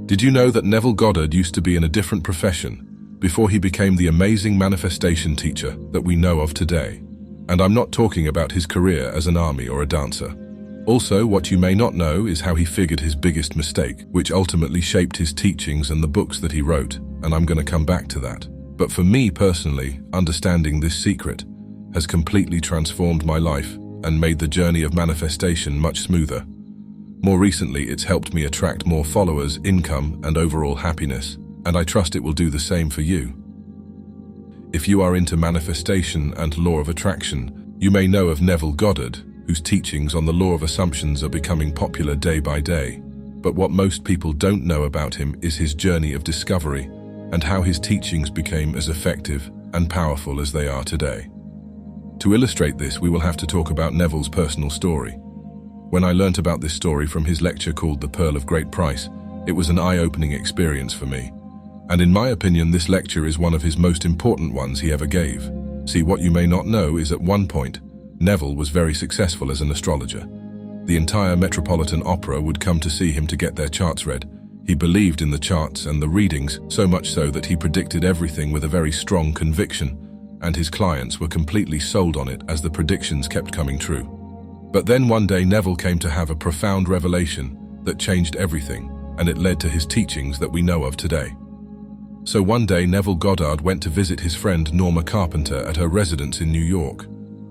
Did you know that Neville Goddard used to be in a different profession before he became the amazing manifestation teacher that we know of today? And I'm not talking about his career as an army or a dancer. Also, what you may not know is how he figured his biggest mistake, which ultimately shaped his teachings and the books that he wrote, and I'm going to come back to that. But for me personally, understanding this secret has completely transformed my life and made the journey of manifestation much smoother. More recently, it's helped me attract more followers, income, and overall happiness, and I trust it will do the same for you. If you are into manifestation and law of attraction, you may know of Neville Goddard, whose teachings on the law of assumptions are becoming popular day by day. But what most people don't know about him is his journey of discovery and how his teachings became as effective and powerful as they are today. To illustrate this, we will have to talk about Neville's personal story. When I learnt about this story from his lecture called The Pearl of Great Price, it was an eye-opening experience for me. And in my opinion, this lecture is one of his most important ones he ever gave. See, what you may not know is at one point, Neville was very successful as an astrologer. The entire Metropolitan Opera would come to see him to get their charts read. He believed in the charts and the readings, so much so that he predicted everything with a very strong conviction, and his clients were completely sold on it as the predictions kept coming true. But then one day Neville came to have a profound revelation that changed everything, and it led to his teachings that we know of today. So one day Neville Goddard went to visit his friend Norma Carpenter at her residence in New York.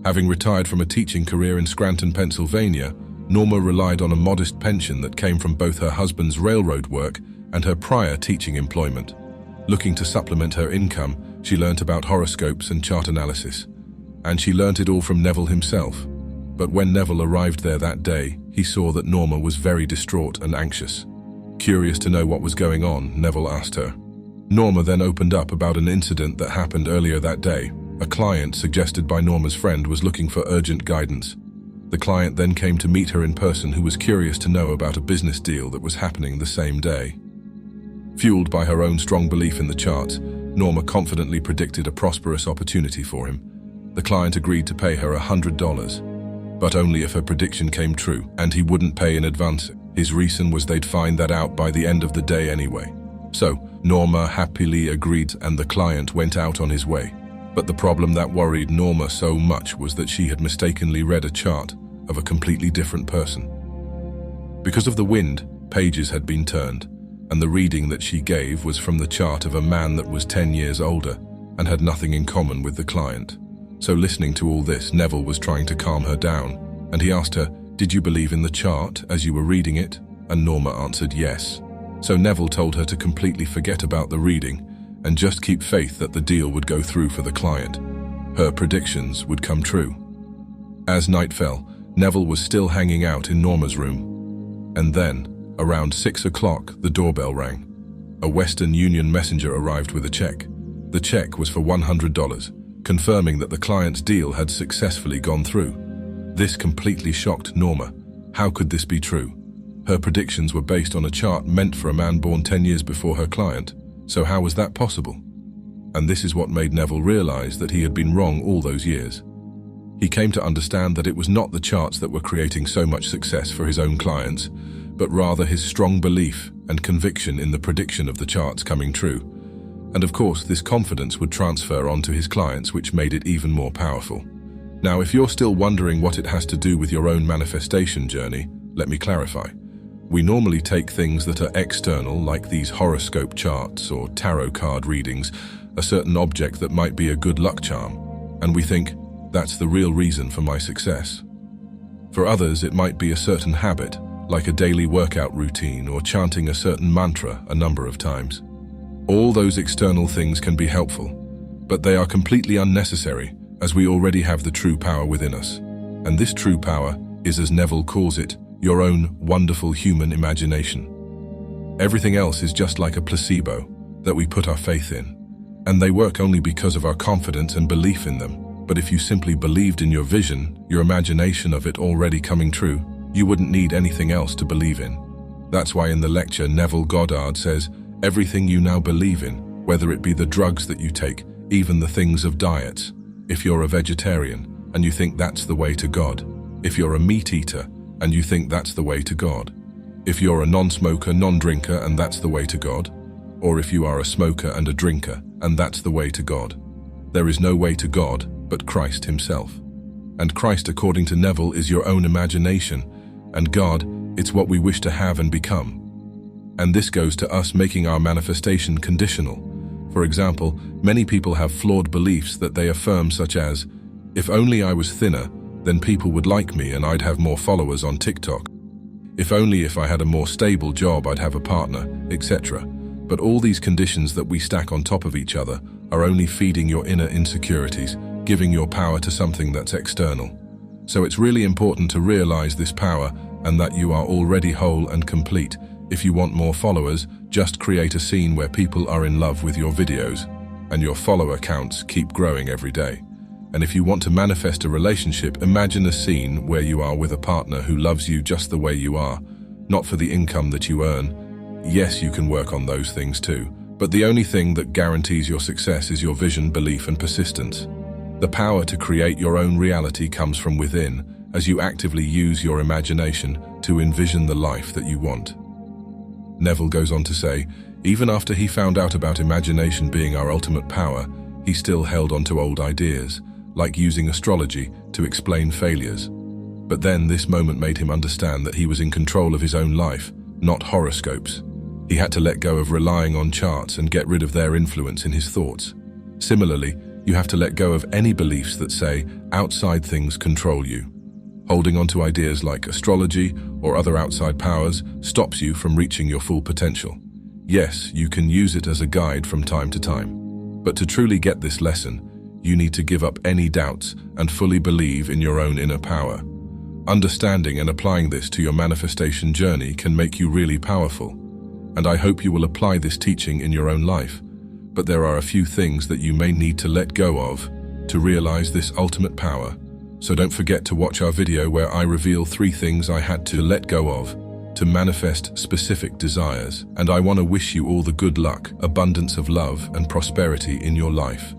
Having retired from a teaching career in Scranton, Pennsylvania, Norma relied on a modest pension that came from both her husband's railroad work and her prior teaching employment. Looking to supplement her income, she learnt about horoscopes and chart analysis. And she learnt it all from Neville himself. But when Neville arrived there that day, he saw that Norma was very distraught and anxious. Curious to know what was going on, Neville asked her. Norma then opened up about an incident that happened earlier that day. A client suggested by Norma's friend was looking for urgent guidance. The client then came to meet her in person, who was curious to know about a business deal that was happening the same day. Fueled by her own strong belief in the charts, Norma confidently predicted a prosperous opportunity for him. The client agreed to pay her $100. But only if her prediction came true, and he wouldn't pay in advance. His reason was they'd find that out by the end of the day anyway. So, Norma happily agreed and the client went out on his way. But the problem that worried Norma so much was that she had mistakenly read a chart of a completely different person. Because of the wind, pages had been turned, and the reading that she gave was from the chart of a man that was 10 years older and had nothing in common with the client. So listening to all this, Neville was trying to calm her down, and he asked her, "Did you believe in the chart as you were reading it?" And Norma answered yes. So Neville told her to completely forget about the reading and just keep faith that the deal would go through for the client. Her predictions would come true. As night fell, Neville was still hanging out in Norma's room. And then, around 6 o'clock, the doorbell rang. A Western Union messenger arrived with a check. The check was for $100. Confirming that the client's deal had successfully gone through. This completely shocked Norma. How could this be true? Her predictions were based on a chart meant for a man born 10 years before her client, so how was that possible? And this is what made Neville realize that he had been wrong all those years. He came to understand that it was not the charts that were creating so much success for his own clients, but rather his strong belief and conviction in the prediction of the charts coming true. And of course, this confidence would transfer onto his clients, which made it even more powerful. Now, if you're still wondering what it has to do with your own manifestation journey, let me clarify. We normally take things that are external, like these horoscope charts or tarot card readings, a certain object that might be a good luck charm, and we think, that's the real reason for my success. For others, it might be a certain habit, like a daily workout routine or chanting a certain mantra a number of times. All those external things can be helpful, but they are completely unnecessary as we already have the true power within us. And this true power is, as Neville calls it, your own wonderful human imagination. Everything else is just like a placebo that we put our faith in, and they work only because of our confidence and belief in them. But if you simply believed in your vision, your imagination of it already coming true, you wouldn't need anything else to believe in. That's why in the lecture Neville Goddard says, everything you now believe in, whether it be the drugs that you take, even the things of diets. If you're a vegetarian and you think that's the way to God, if you're a meat eater and you think that's the way to God, If you're a non-smoker, non-drinker, and that's the way to God, or if you are a smoker and a drinker, and that's the way to God. There is no way to God but Christ himself. And Christ, according to Neville, is your own imagination, and God, it's what we wish to have and become. And this goes to us making our manifestation conditional. For example, many people have flawed beliefs that they affirm, such as, if only I was thinner, then people would like me and I'd have more followers on TikTok. If I had a more stable job, I'd have a partner, etc. But all these conditions that we stack on top of each other are only feeding your inner insecurities, giving your power to something that's external. So it's really important to realize this power and that you are already whole and complete. If you want more followers, just create a scene where people are in love with your videos, and your follower counts keep growing every day. And if you want to manifest a relationship, imagine a scene where you are with a partner who loves you just the way you are, not for the income that you earn. Yes, you can work on those things too, but the only thing that guarantees your success is your vision, belief, and persistence. The power to create your own reality comes from within, as you actively use your imagination to envision the life that you want. Neville goes on to say, even after he found out about imagination being our ultimate power, he still held on to old ideas, like using astrology to explain failures. But then this moment made him understand that he was in control of his own life, not horoscopes. He had to let go of relying on charts and get rid of their influence in his thoughts. Similarly, you have to let go of any beliefs that say outside things control you. Holding on to ideas like astrology or other outside powers stops you from reaching your full potential. Yes, you can use it as a guide from time to time. But to truly get this lesson, you need to give up any doubts and fully believe in your own inner power. Understanding and applying this to your manifestation journey can make you really powerful. And I hope you will apply this teaching in your own life. But there are a few things that you may need to let go of to realize this ultimate power. So don't forget to watch our video where I reveal 3 things I had to let go of to manifest specific desires. And I want to wish you all the good luck, abundance of love, and prosperity in your life.